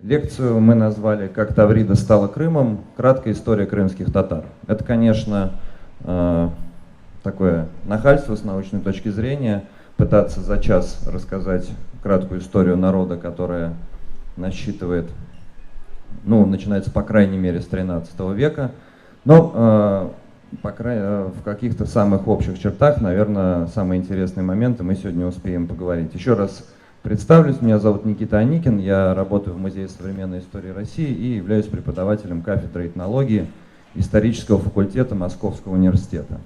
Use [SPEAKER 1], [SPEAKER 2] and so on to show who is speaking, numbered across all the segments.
[SPEAKER 1] Лекцию мы назвали «Как Таврида стала Крымом. Краткая история крымских татар». Это, конечно, такое нахальство с научной точки зрения, пытаться за час рассказать краткую историю народа, которая насчитывает, начинается, по крайней мере, с 13 века. Но в каких-то самых общих чертах, наверное, самые интересные моменты мы сегодня успеем поговорить. Еще раз представлюсь, меня зовут Никита Аникин, я работаю в Музее современной истории России и являюсь преподавателем кафедры этнологии исторического факультета Московского университета.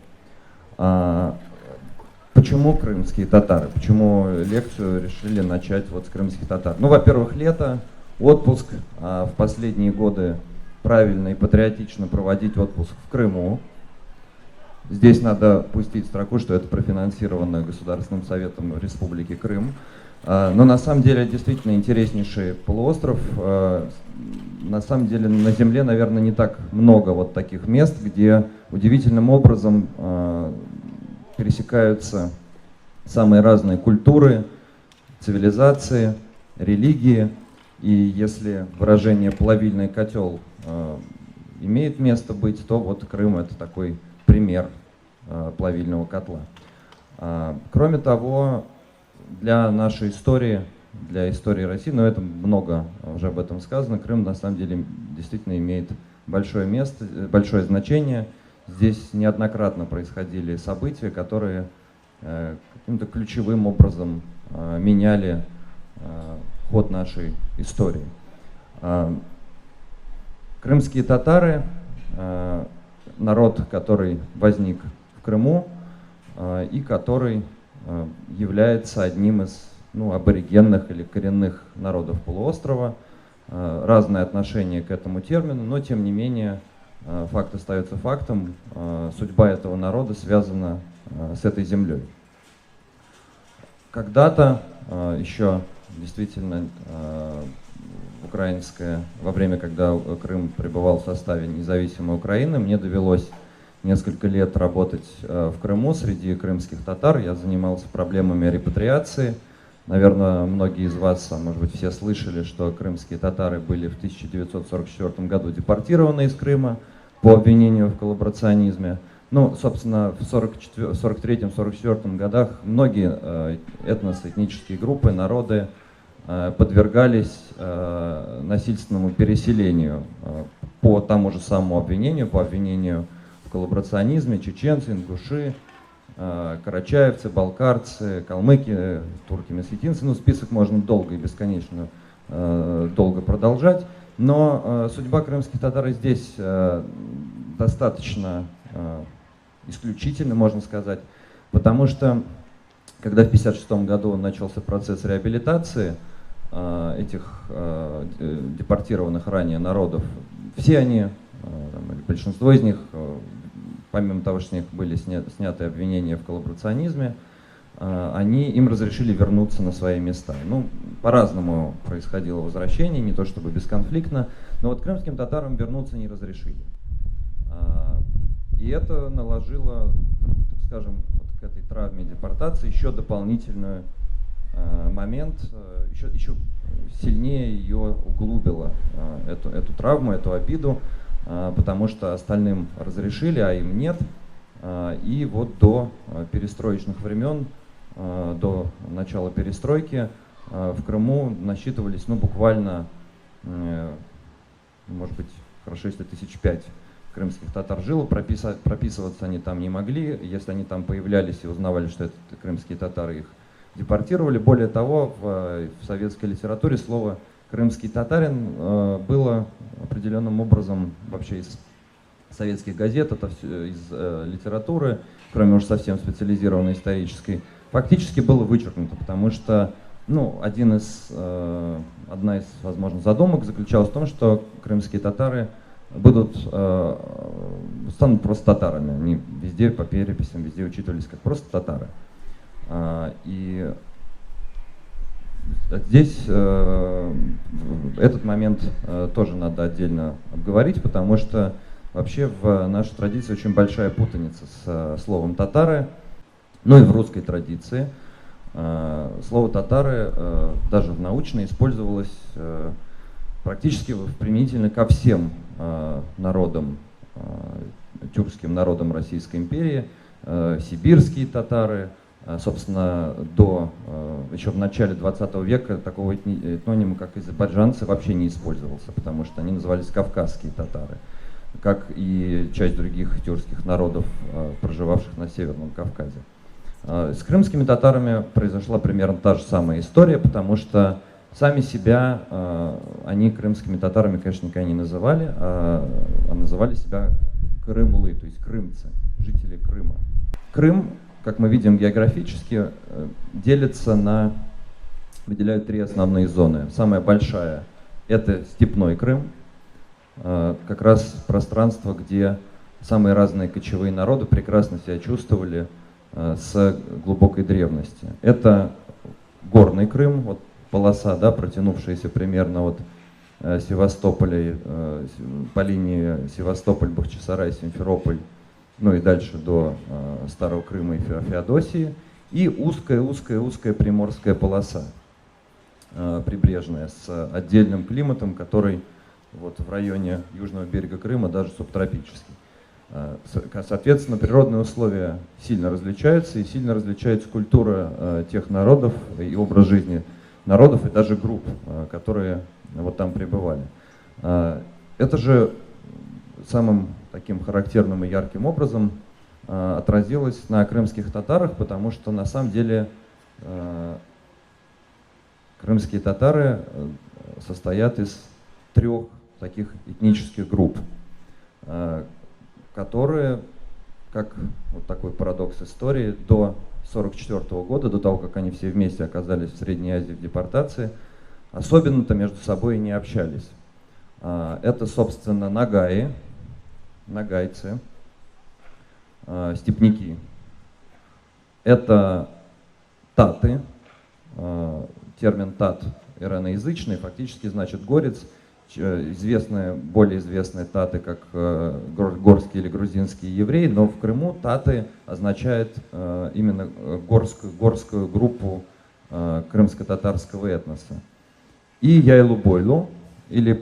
[SPEAKER 1] Почему крымские татары? Почему лекцию решили начать вот с крымских татар? Во-первых, лето, отпуск. В последние годы правильно и патриотично проводить отпуск в Крыму. Здесь надо пустить строку, что это профинансировано Государственным советом Республики Крым. Но на самом деле действительно интереснейший полуостров. На самом деле на Земле, наверное, не так много вот таких мест, где удивительным образом пересекаются самые разные культуры, цивилизации, религии. И если выражение «плавильный котел» имеет место быть, то вот Крым — это такой пример плавильного котла. Кроме того, для нашей истории, для истории России, но это много уже об этом сказано, Крым на самом деле действительно имеет большое место, большое значение. Здесь неоднократно происходили события, которые каким-то ключевым образом меняли ход нашей истории. Крымские татары — народ, который возник в Крыму и который является одним из аборигенных или коренных народов полуострова. Разное отношение к этому термину, но тем не менее факт остается фактом. Судьба этого народа связана с этой землей. Когда-то еще действительно во время, когда Крым пребывал в составе независимой Украины, мне довелось несколько лет работать в Крыму среди крымских татар. Я занимался проблемами репатриации. Наверное, многие из вас, а может быть все, слышали, что крымские татары были в 1944 году депортированы из Крыма по обвинению в коллаборационизме. Собственно, в 1943-1944 годах многие этнические группы, народы подвергались насильственному переселению по тому же самому обвинению, по обвинению в коллаборационизме: чеченцы, ингуши, карачаевцы, балкарцы, калмыки, турки-месхетинцы. Список можно долго и бесконечно долго продолжать. Но судьба крымских татар здесь достаточно исключительна, можно сказать, потому что когда в 1956 году начался процесс реабилитации этих депортированных ранее народов, все они, большинство из них, помимо того, что с них были сняты обвинения в коллаборационизме, им разрешили вернуться на свои места. По-разному происходило возвращение, не то чтобы бесконфликтно, но вот крымским татарам вернуться не разрешили. И это наложило, так скажем, к этой травме депортации еще дополнительный момент, еще сильнее ее углубило, эту травму, эту обиду, потому что остальным разрешили, а им нет. И вот до перестроечных времен, до начала перестройки в Крыму насчитывались буквально, может быть, хорошо, если 5 крымских татар жило. Прописываться они там не могли. Если они там появлялись и узнавали, что это крымские татары, их депортировали. Более того, в советской литературе слово «крымский татарин» было определенным образом вообще из советских газет, это из литературы, кроме уж совсем специализированной исторической, фактически было вычеркнуто, потому что одна из, возможно, задумок заключалась в том, что крымские татары станут просто татарами. Они везде по переписям, везде учитывались как просто татары. И здесь этот момент тоже надо отдельно обговорить, потому что вообще в нашей традиции очень большая путаница с словом «татары», и в русской традиции. Слово «татары» даже в научной использовалось практически применительно ко всем народам, тюркским народам Российской империи, сибирские татары, собственно, еще в начале 20 века такого этнонима, как азербайджанцы, вообще не использовался, потому что они назывались кавказские татары, как и часть других тюркских народов, проживавших на Северном Кавказе. С крымскими татарами произошла примерно та же самая история, потому что сами себя они крымскими татарами, конечно, никогда не называли, а называли себя крымлы, то есть крымцы, жители Крыма. Крым, как мы видим географически, выделяют три основные зоны. Самая большая — это степной Крым, как раз пространство, где самые разные кочевые народы прекрасно себя чувствовали с глубокой древности. Это горный Крым, вот полоса, да, протянувшаяся примерно от Севастополя, по линии Севастополь, Бахчисарай, Симферополь, ну и дальше до Старого Крыма и Феодосии, и узкая приморская полоса прибрежная с отдельным климатом, который вот в районе южного берега Крыма даже субтропический. Соответственно, природные условия сильно различаются, и сильно различается культура тех народов и образ жизни народов и даже групп, которые вот там пребывали. Это же самым таким характерным и ярким образом отразилось на крымских татарах, потому что на самом деле крымские татары состоят из трех таких этнических групп, которые, как вот такой парадокс истории, до 1944 года, до того, как они все вместе оказались в Средней Азии в депортации, особенно-то между собой не общались. Это, собственно, нагаи, нагайцы, степняки. Это таты, термин тат ираноязычный, фактически значит горец. Более известные таты, как горские или грузинские евреи, но в Крыму таты означает именно горскую группу крымско-татарского этноса. И яйлу-бойлу, или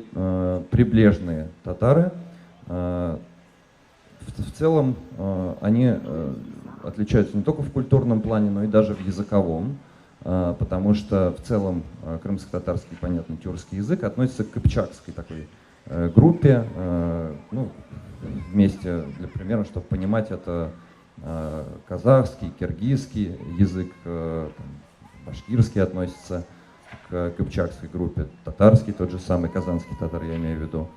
[SPEAKER 1] прибрежные татары, в целом они отличаются не только в культурном плане, но и даже в языковом, потому что в целом крымско-татарский, понятно, тюркский язык относится к кыпчакской такой группе. Ну, вместе, для примера, чтобы понимать, это казахский, киргизский язык, башкирский относится к кыпчакской группе, татарский, тот же самый казанский татар, я имею в виду.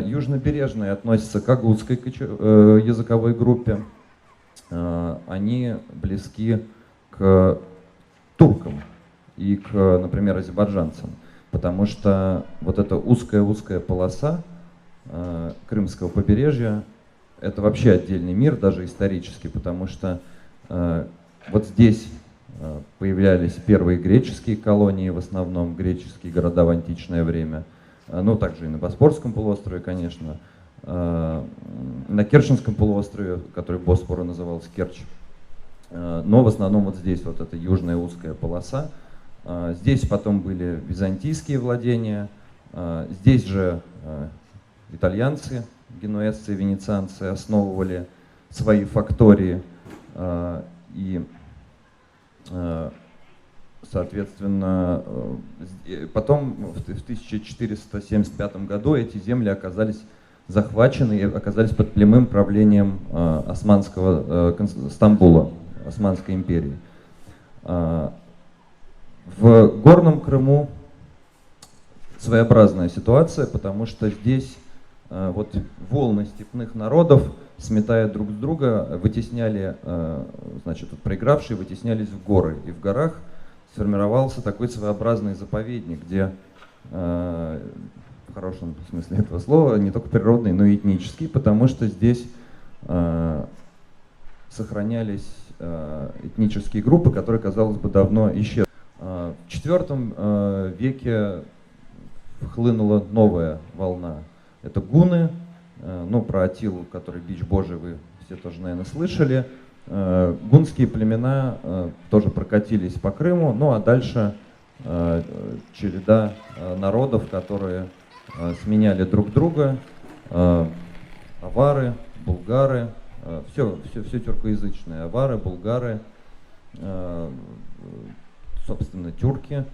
[SPEAKER 1] Южнобережные относятся к агутской языковой группе. Они близки к туркам и к, например, азербайджанцам, потому что вот эта узкая полоса крымского побережья — это вообще отдельный мир, даже исторически, потому что вот здесь появлялись первые греческие колонии, в основном греческие города в античное время, ну также и на Боспорском полуострове, конечно, на Керченском полуострове, который Боспора назывался Керчь. Но в основном вот здесь вот эта южная узкая полоса. Здесь потом были византийские владения, здесь же итальянцы, генуэзцы и венецианцы основывали свои фактории, и, соответственно, потом в 1475 году эти земли оказались захвачены и оказались под прямым правлением османского Стамбула, Османской империи. В Горном Крыму своеобразная ситуация, потому что здесь вот волны степных народов, сметая друг с друга, вытесняли, значит, проигравшие вытеснялись в горы. И в горах сформировался такой своеобразный заповедник, где, в хорошем смысле этого слова, не только природный, но и этнический, потому что здесь сохранялись этнические группы, которые, казалось бы, давно исчезли. В IV веке хлынула новая волна. Это гунны, ну, про Атилу, который бич Божий, вы все тоже, наверное, слышали. Гунские племена тоже прокатились по Крыму, ну а дальше череда народов, которые сменяли друг друга, авары, булгары, все тюркоязычные, авары, булгары, собственно, тюрки.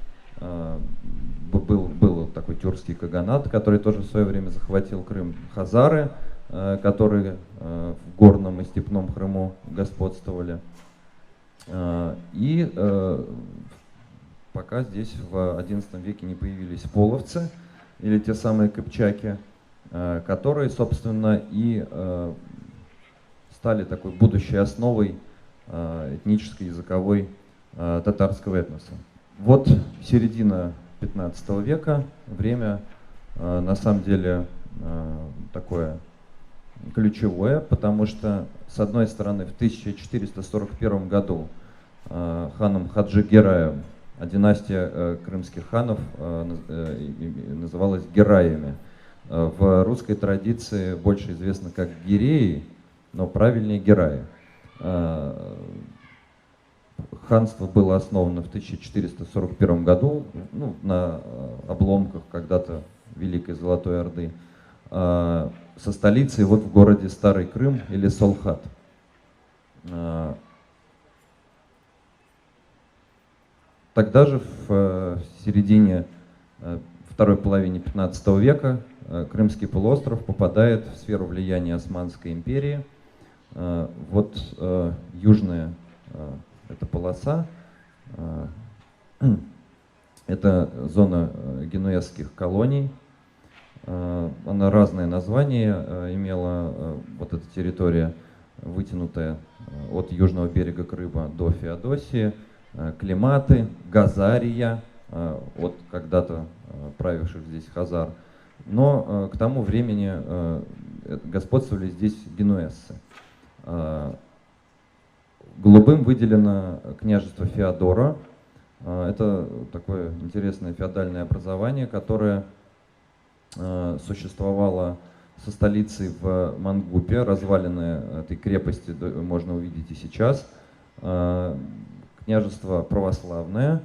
[SPEAKER 1] Был такой тюркский каганат, который тоже в свое время захватил Крым, хазары, которые в горном и степном Крыму господствовали. И пока здесь в XI веке не появились половцы, или те самые кыпчаки, которые, собственно, и стали такой будущей основой этнической, языковой татарского этноса. Вот середина 15 века, время на самом деле такое ключевое, потому что, с одной стороны, в 1441 году ханом Хаджи Гераем, а династия крымских ханов называлась Гераями. В русской традиции больше известно как Гиреи, но правильнее Гераи. Ханство было основано в 1441 году, на обломках когда-то Великой Золотой Орды, со столицей вот в городе Старый Крым или Солхат. Тогда же в середине второй половины 15 века Крымский полуостров попадает в сферу влияния Османской империи. Вот южная эта полоса, это зона генуэзских колоний. Она разные названия имела, вот эта территория, вытянутая от южного берега Крыма до Феодосии, Климаты, Газария, от когда-то правивших здесь хазар. Но к тому времени господствовали здесь генуэзцы. Голубым выделено княжество Феодора. Это такое интересное феодальное образование, которое существовало со столицей в Мангупе. Развалины этой крепости можно увидеть и сейчас. Княжество православное,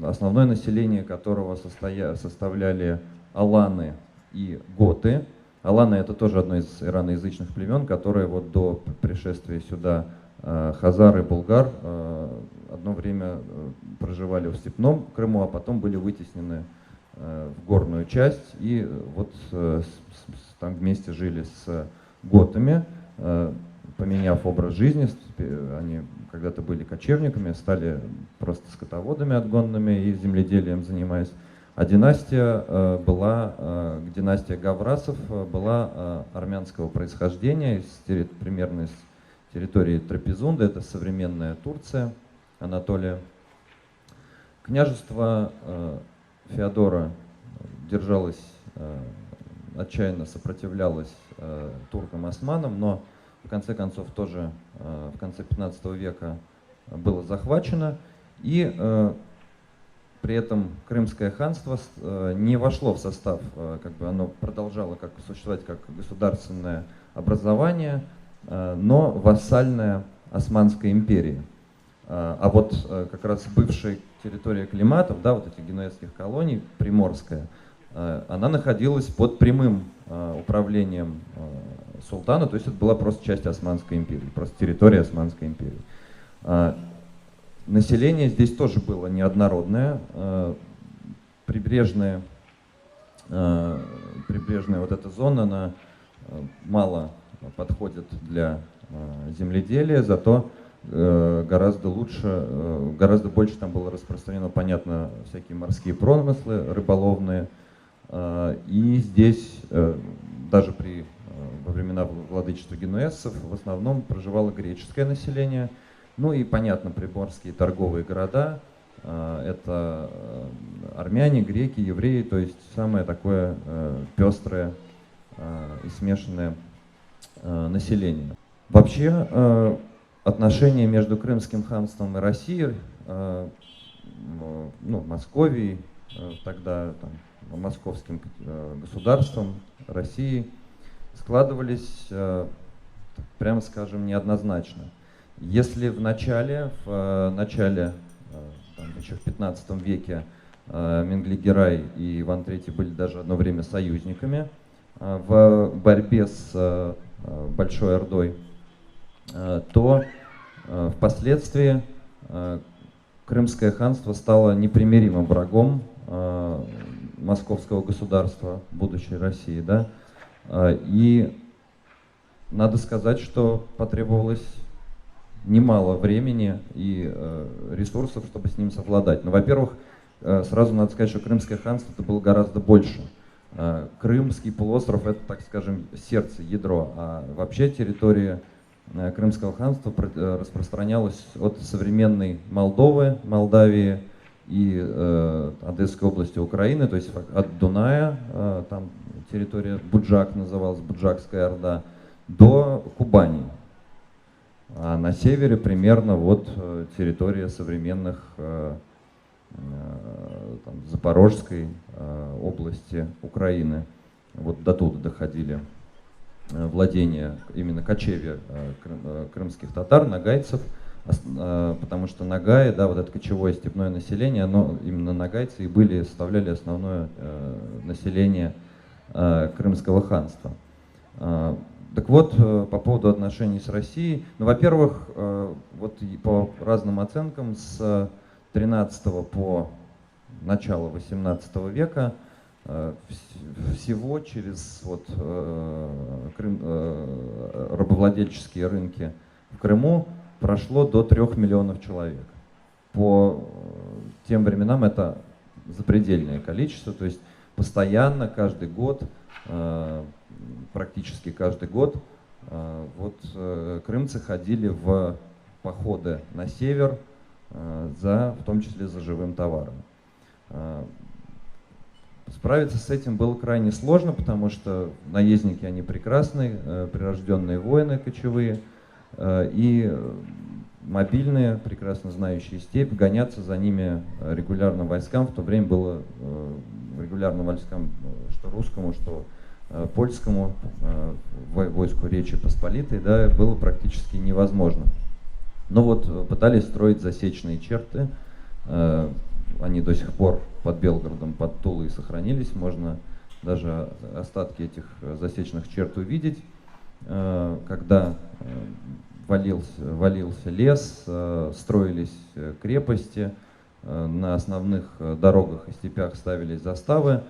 [SPEAKER 1] основное население которого составляли аланы и готы. Аланы — это тоже одно из ираноязычных племен, которые вот до пришествия сюда хазар и булгар одно время проживали в степном Крыму, а потом были вытеснены в горную часть и вот там вместе жили с готами, поменяв образ жизни. Они когда-то были кочевниками, стали просто скотоводами отгонными и земледелием занимаясь. А династия Гаврасов была армянского происхождения, примерно из территории Трапезунда, это современная Турция, Анатолия. Княжество Феодора держалось, отчаянно сопротивлялось туркам-османам, но в конце концов тоже в конце 15 века было захвачено, и при этом Крымское ханство не вошло в состав, оно продолжало существовать как государственное образование, но вассальное Османской империи. А вот как раз бывшая территория Климатов, вот этих генуэзских колоний, Приморская, она находилась под прямым управлением султана, то есть это была просто часть Османской империи, просто территория Османской империи. Население здесь тоже было неоднородное. Прибрежная вот эта зона, она мало подходит для земледелия, зато гораздо больше там было распространено, понятно, всякие морские промыслы, рыболовные. И здесь даже во времена владычества генуэзцев в основном проживало греческое население. Ну и, понятно, приморские торговые города, это армяне, греки, евреи, то есть самое такое пестрое и смешанное население. Вообще отношения между Крымским ханством и Россией, Московией, тогда московским государством, Россией, складывались, прямо скажем, неоднозначно. Если в начале еще в 15 веке Менглигерай и Иван III были даже одно время союзниками в борьбе с Большой Ордой, то впоследствии Крымское ханство стало непримиримым врагом московского государства, будущей России, да, и надо сказать, что потребовалось немало времени и ресурсов, чтобы с ним совладать. Но, во-первых, сразу надо сказать, что Крымское ханство это было гораздо больше. Крымский полуостров это, так скажем, сердце, ядро, а вообще территория Крымского ханства распространялась от современной Молдовы, Молдавии и Одесской области Украины, то есть от Дуная, там территория Буджак называлась, Буджакская Орда, до Кубани. А на севере примерно вот территория современных там, Запорожской области Украины. Вот до туда доходили владения, именно кочевья крымских татар, нагайцев, потому что нагаи, да, вот это кочевое степное население, оно именно нагайцы и были, составляли основное население Крымского ханства. Так вот, по поводу отношений с Россией, ну, во-первых, вот по разным оценкам с 13 по начало 18 века всего через вот, рабовладельческие рынки в Крыму прошло до 3 миллионов человек. По тем временам это запредельное количество, то есть постоянно, каждый год, практически каждый год, вот крымцы ходили в походы на север, в том числе за живым товаром. Справиться с этим было крайне сложно, потому что наездники, они прекрасные, прирожденные воины кочевые и мобильные, прекрасно знающие степь, гоняться за ними регулярным войскам. В то время было регулярным войскам, что русскому, что польскому, войску Речи Посполитой, да, было практически невозможно. Но вот пытались строить засечные черты, они до сих пор под Белгородом, под Тулой сохранились, можно даже остатки этих засечных черт увидеть, когда валился лес, строились крепости, на основных дорогах и степях ставились заставы.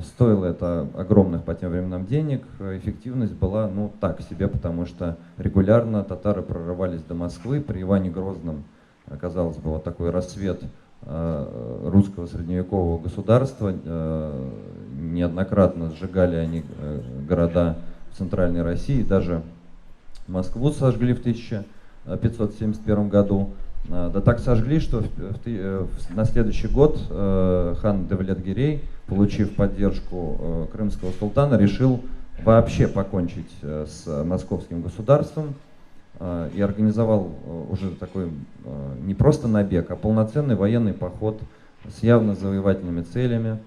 [SPEAKER 1] Стоило это огромных по тем временам денег, эффективность была, ну, так себе, потому что регулярно татары прорывались до Москвы. При Иване Грозном, казалось бы, вот такой рассвет русского средневекового государства. Неоднократно сжигали они города в Центральной России, даже Москву сожгли в 1571 году. Да так сожгли, что на следующий год хан Девлет-Гирей, получив поддержку крымского султана, решил вообще покончить с московским государством и организовал уже такой не просто набег, а полноценный военный поход с явно завоевательными целями,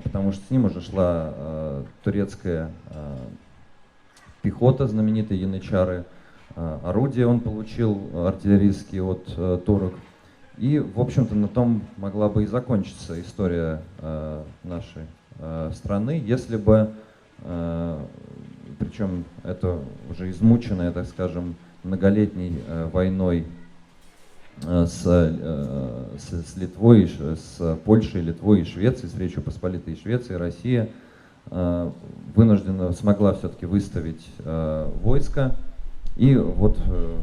[SPEAKER 1] потому что с ним уже шла турецкая пехота, знаменитые янычары, орудия он получил артиллерийские от турок. И, в общем-то, на том могла бы и закончиться история нашей страны, если бы, причем это уже измученная, так скажем, многолетней войной с Литвой, с Польшей, Литвой и Швецией, с Речью Посполитой и Швецией, Россия вынуждена смогла все-таки выставить войско. И вот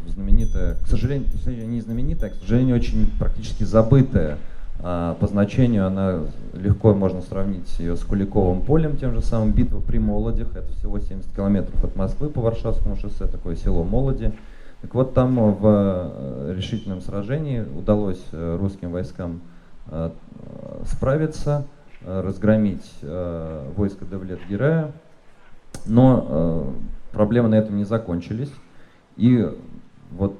[SPEAKER 1] знаменитая, к сожалению, не знаменитая, а, к сожалению, очень практически забытая по значению, она легко можно сравнить ее с Куликовым полем, тем же самым, битва при Молодях, это всего 70 километров от Москвы по Варшавскому шоссе, такое село Молоди. Так вот, там в решительном сражении удалось русским войскам справиться, разгромить войско Девлет-Гирая, но проблемы на этом не закончились. И вот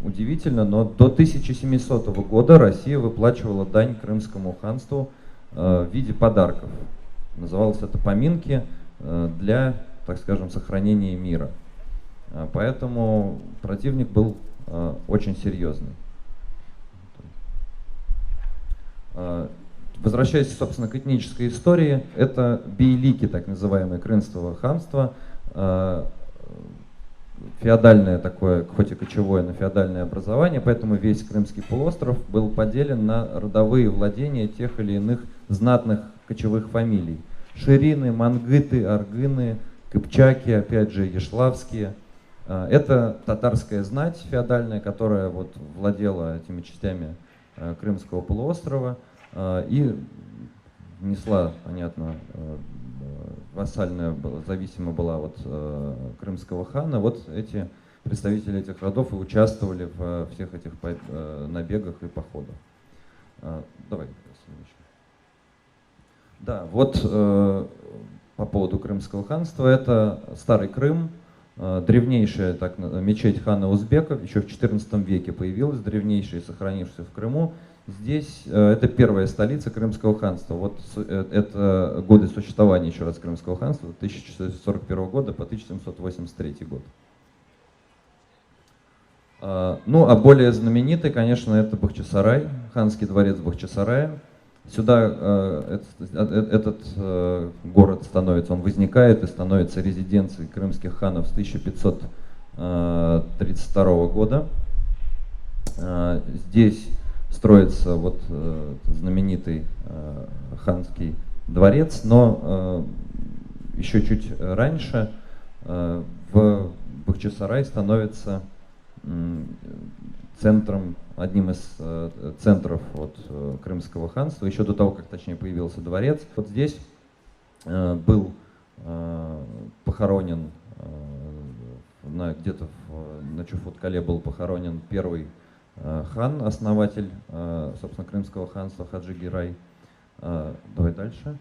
[SPEAKER 1] удивительно, но до 1700 года Россия выплачивала дань Крымскому ханству в виде подарков. Называлось это поминки для, так скажем, сохранения мира. Поэтому противник был очень серьезный. Возвращаясь, собственно, к этнической истории, это бейлики, так называемое Крымского ханства, феодальное такое, хоть и кочевое, но феодальное образование, поэтому весь Крымский полуостров был поделен на родовые владения тех или иных знатных кочевых фамилий. Ширины, мангыты, аргыны, кыпчаки, опять же, яшлавские. Это татарская знать феодальная, которая вот владела этими частями Крымского полуострова и несла, понятно, вассальная, зависима была от крымского хана. Вот эти представители этих родов и участвовали в всех этих набегах и походах. Давай следующий. Да, вот по поводу Крымского ханства. Это Старый Крым, древнейшая мечеть хана Узбеков, еще в XIV веке появилась, древнейшая, сохранившаяся в Крыму. Здесь это первая столица Крымского ханства. Вот это годы существования, еще раз, Крымского ханства, 1441 года по 1783 год. Ну, а более знаменитый, конечно, это Бахчисарай, ханский дворец Бахчисарая. Сюда этот город становится, он возникает и становится резиденцией крымских ханов с 1532 года. Здесь строится вот знаменитый ханский дворец, но еще чуть раньше в Бахчисарай становится центром, одним из центров вот, Крымского ханства, еще до того, как точнее появился дворец. Вот здесь был похоронен, где-то на Чуфут-Кале был похоронен первый хан, основатель, собственно, Крымского ханства Хаджи Гирай. Давай дальше.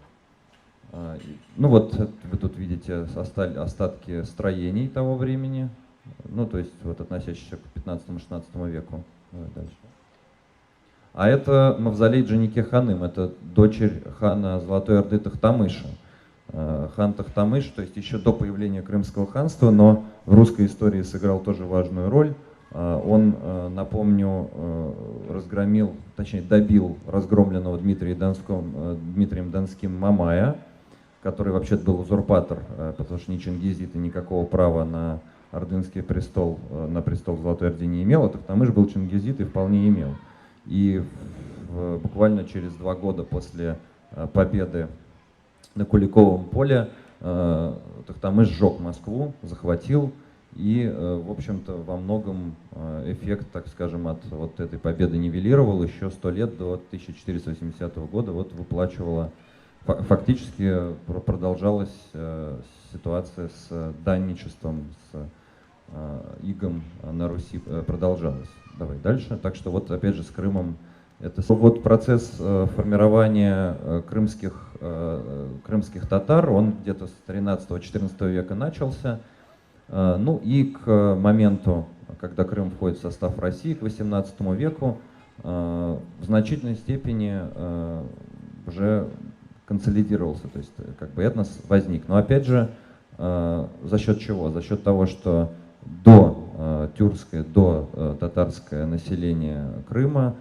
[SPEAKER 1] Ну вот вы тут видите остатки строений того времени, ну то есть вот относящиеся к 15-16 веку. Давай дальше. А это мавзолей Джанике Ханым, это дочерь хана Золотой Орды Тохтамыша. Хан Тохтамыш, то есть еще до появления Крымского ханства, но в русской истории сыграл тоже важную роль. Он, напомню, разгромил, точнее добил разгромленного Дмитрием Донским Мамая, который вообще-то был узурпатор, потому что ни чингизиты никакого права на ордынский престол, на престол в Золотой Орде не имел, а Тохтамыш был чингизит и вполне имел. И буквально через 2 года после победы на Куликовом поле Тохтамыш сжег Москву, захватил. И, в общем-то, во многом эффект, так скажем, от вот этой победы нивелировал. Еще 100 лет до 1480 года вот выплачивала, фактически продолжалась ситуация с данничеством, с игом на Руси продолжалась. Давай дальше. Так что вот опять же с Крымом это вот процесс формирования крымских татар, он где-то с 13-14 века начался. Ну и к моменту, когда Крым входит в состав России, к XVIII веку, в значительной степени уже консолидировался, то есть как бы этнос возник. Но опять же, за счет чего? За счет того, что до татарское население Крыма,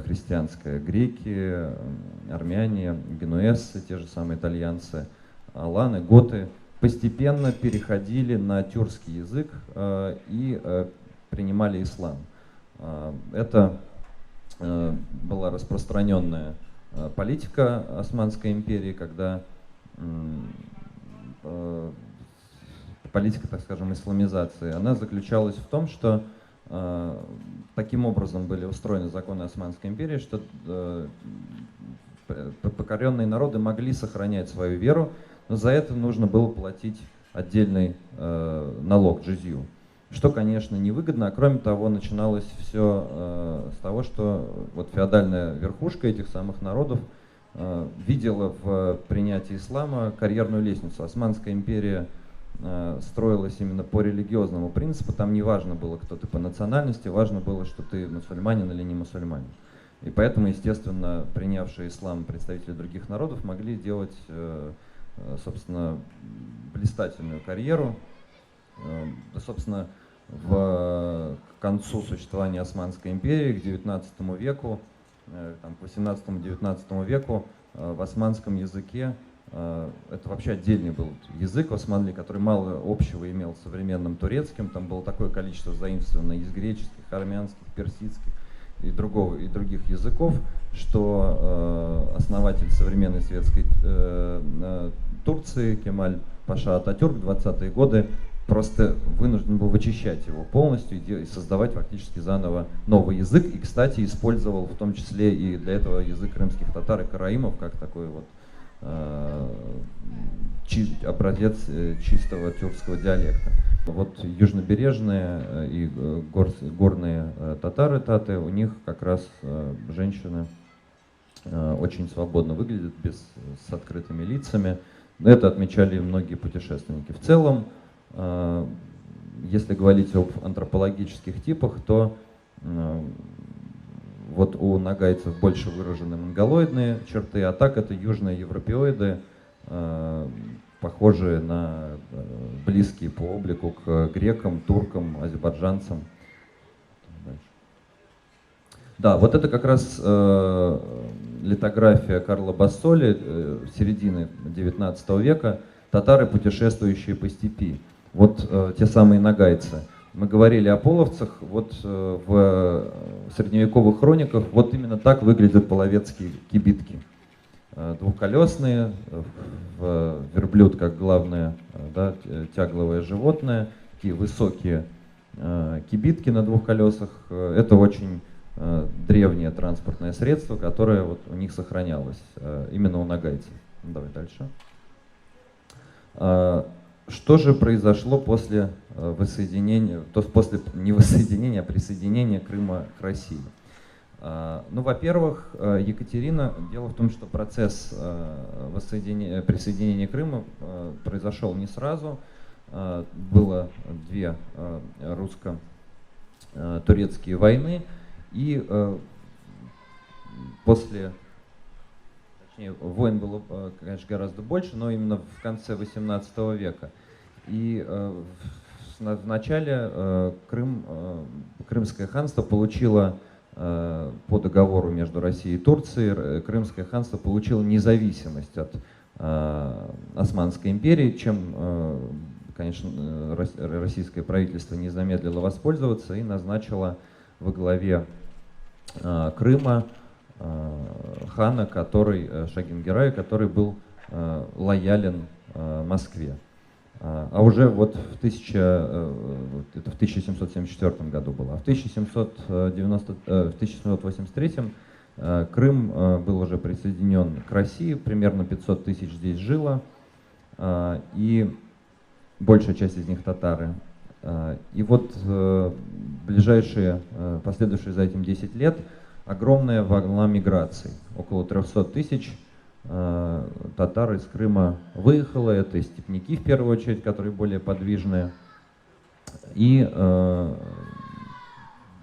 [SPEAKER 1] христианское, греки, армяне, генуэзцы, те же самые итальянцы, аланы, готы, постепенно переходили на тюркский язык и принимали ислам. Это была распространенная политика Османской империи, когда политика, так скажем, исламизации, она заключалась в том, что таким образом были устроены законы Османской империи, что покоренные народы могли сохранять свою веру, но за это нужно было платить отдельный налог, джизью. Что, конечно, невыгодно, а кроме того, начиналось все с того, что вот феодальная верхушка этих самых народов видела в принятии ислама карьерную лестницу. Османская империя строилась именно по религиозному принципу, там не важно было, кто ты по национальности, важно было, что ты мусульманин или не мусульманин. И поэтому, естественно, принявшие ислам представители других народов могли делать, собственно, блистательную карьеру. Собственно, к концу существования Османской империи, к XIX веку, там, к 18-19 веку в османском языке, это вообще отдельный был язык в Османлии, который мало общего имел с современным турецким. Там было такое количество заимствований из греческих, армянских, персидских и других языков, что основатель современной светской Турции Кемаль Паша Ататюрк в 20-е годы просто вынужден был вычищать его полностью и создавать фактически заново новый язык. И, кстати, использовал в том числе и для этого язык крымских татар и караимов как такой вот образец чистого тюркского диалекта. Вот южнобережные и горные татары, таты, у них как раз женщины очень свободно выглядят, с открытыми лицами. Это отмечали многие путешественники. В целом, если говорить об антропологических типах, то вот у нагайцев больше выражены монголоидные черты, а так это южные европеоиды, похожие на близкие по облику к грекам, туркам, азербайджанцам. Да, вот это как раз литография Карла Бассоли середины XIX века, татары, путешествующие по степи. Вот те самые нагайцы. Мы говорили о половцах, вот в средневековых хрониках вот именно так выглядят половецкие кибитки. Двухколесные, верблюд как главное, да, тягловое животное, такие высокие кибитки на двух колесах. Это очень древнее транспортное средство, которое вот у них сохранялось, именно у нагайцев. Давай дальше. Что же произошло после воссоединения, после не воссоединения, а присоединения Крыма к России? Ну, во-первых, Екатерина, дело в том, что процесс присоединения Крыма произошел не сразу. Было две русско-турецкие войны, и войн было, конечно, гораздо больше, но именно в конце XVIII века. И в начале Крымское ханство получило по договору между Россией и Турцией, Крымское ханство получило независимость от Османской империи, чем, конечно, российское правительство не замедлило воспользоваться и назначило во главе Крыма хана, Шагин-Герая, который был лоялен Москве. А уже вот это в 1774 году было. А в 1783 Крым был уже присоединен к России, примерно 500 тысяч здесь жило, и большая часть из них татары. И вот ближайшие, последовавшие за этим 10 лет, огромная волна миграций. Около 300 тысяч татар из Крыма выехало. Это и степняки, в первую очередь, которые более подвижные. И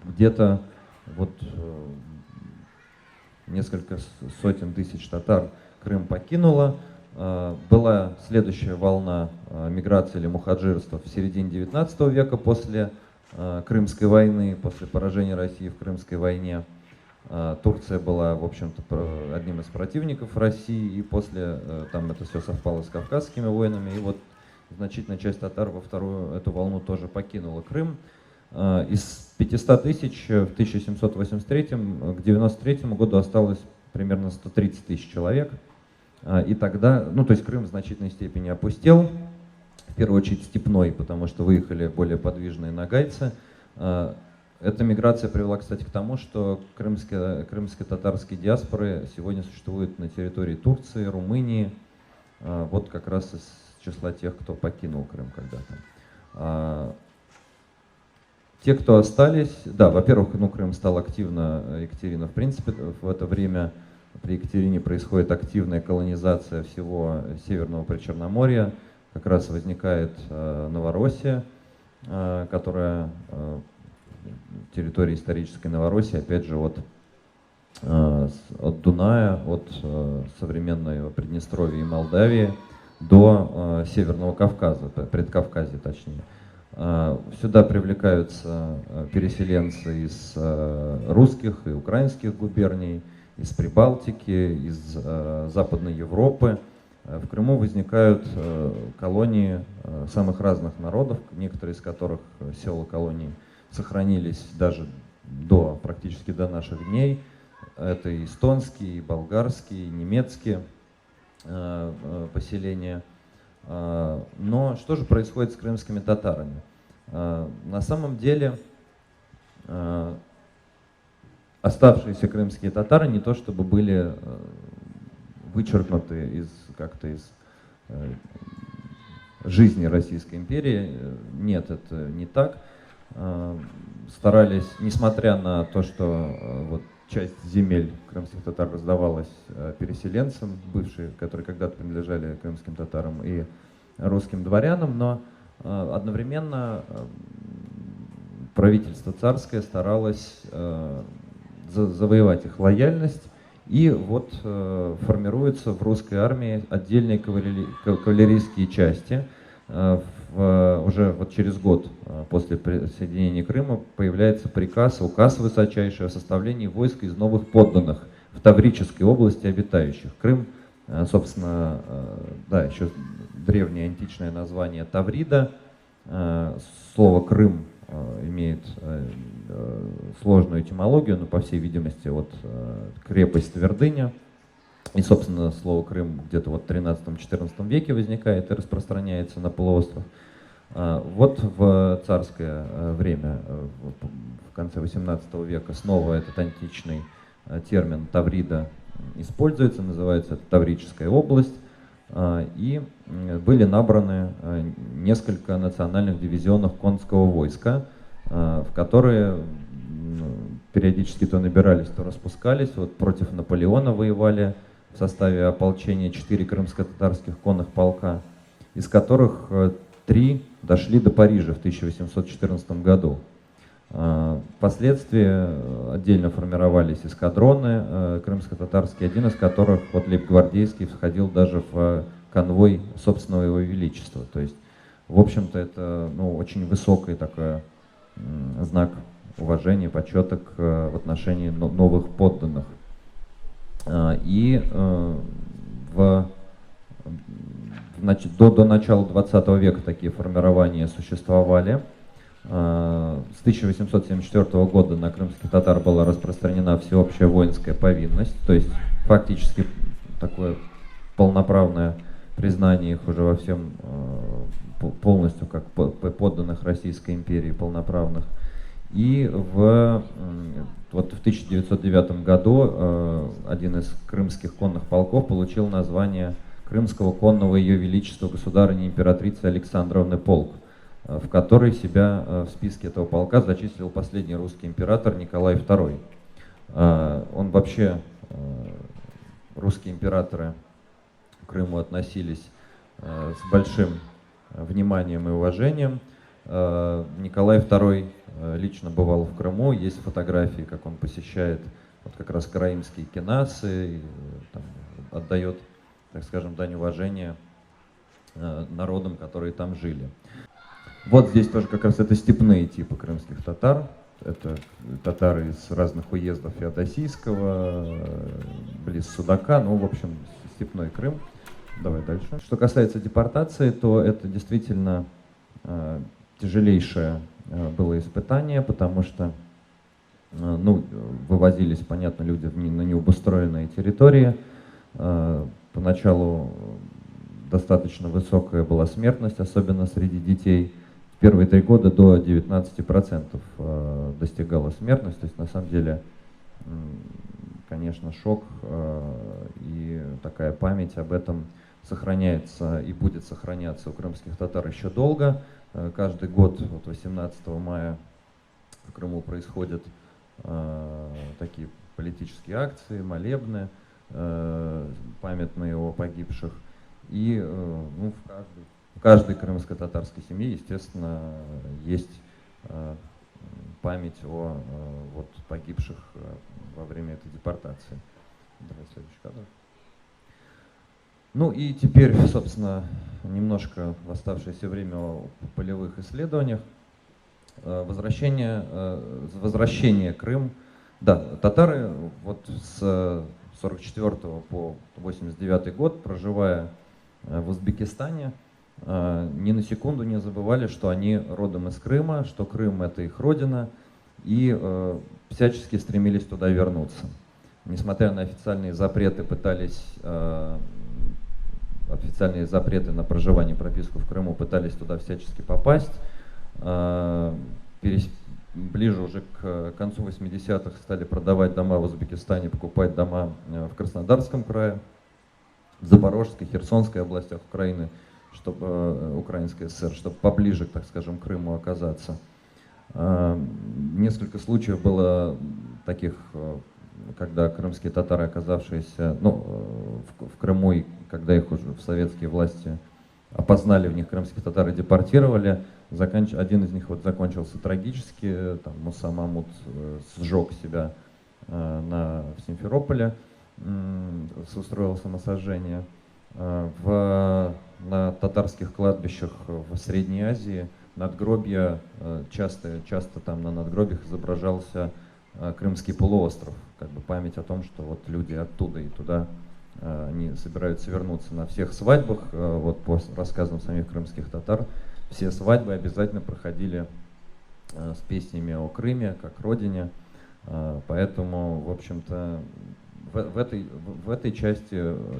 [SPEAKER 1] где-то вот несколько сотен тысяч татар Крым покинуло. Была следующая волна миграции или мухаджирства в середине XIX века после Крымской войны, после поражения России в Крымской войне. Турция была, в общем-то, одним из противников России, и после там это все совпало с Кавказскими войнами, и вот значительная часть татар во вторую эту волну тоже покинула Крым. Из 500 тысяч в 1783 к 1993 году осталось примерно 130 тысяч человек. И тогда, ну то есть Крым в значительной степени опустел, в первую очередь степной, потому что выехали более подвижные нагайцы. Эта миграция привела, кстати, к тому, что крымско-татарские диаспоры сегодня существуют на территории Турции, Румынии, вот как раз из числа тех, кто покинул Крым когда-то. Те, кто остались, да, во-первых, Крым стал активно, Екатерина, в принципе, в это время при Екатерине происходит активная колонизация всего Северного Причерноморья, как раз возникает Новороссия, которая территория исторической Новороссии, опять же, от Дуная, от современной Приднестровья и Молдавии до Северного Кавказа, Предкавказья точнее. Сюда привлекаются переселенцы из русских и украинских губерний, из Прибалтики, из Западной Европы. В Крыму возникают колонии самых разных народов, некоторые из которых села колонии сохранились даже практически до наших дней. Это и эстонские, и болгарские, и немецкие поселения. Но что же происходит с крымскими татарами? На самом деле оставшиеся крымские татары не то чтобы были вычеркнуты как-то из жизни Российской империи. Нет, это не так. Старались, несмотря на то, что вот часть земель крымских татар раздавалась переселенцам, которые когда-то принадлежали крымским татарам и русским дворянам, но одновременно правительство царское старалось завоевать их лояльность, и вот формируются в русской армии отдельные кавалерийские части. Уже вот через год после присоединения Крыма появляется указ высочайший о составлении войск из новых подданных в Таврической области обитающих. Крым, собственно, да, еще древнее античное название Таврида. Слово Крым имеет сложную этимологию, но, по всей видимости, вот крепость твердыня. И, собственно, слово Крым где-то вот в 13-14 веке возникает и распространяется на полуостров. Вот в царское время, в конце 18 века, снова этот античный термин Таврида используется, называется это Таврическая область, и были набраны несколько национальных дивизионов конского войска, в которые периодически то набирались, то распускались. Вот против Наполеона воевали в составе ополчения 4 крымско-татарских конных полка, из которых 3 дошли до Парижа в 1814 году. Впоследствии отдельно формировались эскадроны крымско-татарские, один из которых, вот лейб-гвардейский, входил даже в конвой собственного его величества. То есть, в общем-то, это очень высокий такой знак уважения, почета в отношении новых подданных. И до начала 20 века такие формирования существовали. С 1874 года на крымских татар была распространена всеобщая воинская повинность, то есть фактически такое полноправное признание их уже во всем полностью как подданных Российской империи, полноправных. И вот в 1909 году один из крымских конных полков получил название Крымского конного Ее Величества Государыни Императрицы Александровны полк, в который себя в списке этого полка зачислил последний русский император Николай II. Он вообще, русские императоры к Крыму относились с большим вниманием и уважением. Николай II лично бывал в Крыму, есть фотографии, как он посещает вот как раз караимские кенасы, и, там, отдает, так скажем, дань уважения народам, которые там жили. Вот здесь тоже как раз это степные типы крымских татар. Это татары из разных уездов Феодосийского, близ Судака, в общем, степной Крым. Давай дальше. Что касается депортации, то это действительно тяжелейшее было испытание, потому что вывозились, понятно, люди на необустроенные территории. Поначалу достаточно высокая была смертность, особенно среди детей. В первые 3 года до 19% достигала смертность. То есть на самом деле, конечно, шок и такая память об этом сохраняется и будет сохраняться у крымских татар еще долго. Каждый год, 18 мая, в Крыму происходят такие политические акции, молебны, памятные о погибших. И в каждой крымско-татарской семье, естественно, есть память о погибших во время этой депортации. Давай следующий кадр. Ну и теперь, собственно, немножко в оставшееся время о полевых исследованиях. Возвращение Крым. Да, татары вот с 44 по 89 год, проживая в Узбекистане, ни на секунду не забывали, что они родом из Крыма, что Крым — это их родина, и всячески стремились туда вернуться. Несмотря на официальные запреты, официальные запреты на проживание и прописку в Крыму, пытались туда всячески попасть. Ближе уже к концу 80-х стали продавать дома в Узбекистане, покупать дома в Краснодарском крае, в Запорожской, Херсонской областях Украины, чтобы Украинской ССР, чтобы поближе, так скажем, к Крыму оказаться. Несколько случаев было таких, когда крымские татары, оказавшиеся в Крыму, и когда их уже в советские власти опознали в них крымских татар и депортировали. Один из них вот закончился трагически. Там Муса Мамут сжег себя в Симферополе, устроил самосожжение. На татарских кладбищах в Средней Азии надгробья, часто там на надгробиях изображался Крымский полуостров, как бы память о том, что вот люди оттуда и туда они собираются вернуться. На всех свадьбах, вот по рассказам самих крымских татар, все свадьбы обязательно проходили с песнями о Крыме, как родине. Поэтому, в общем-то, в этой части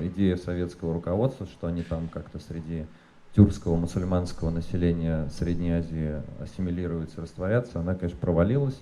[SPEAKER 1] идея советского руководства, что они там как-то среди тюркского мусульманского населения Средней Азии ассимилируются, растворятся, она, конечно, провалилась.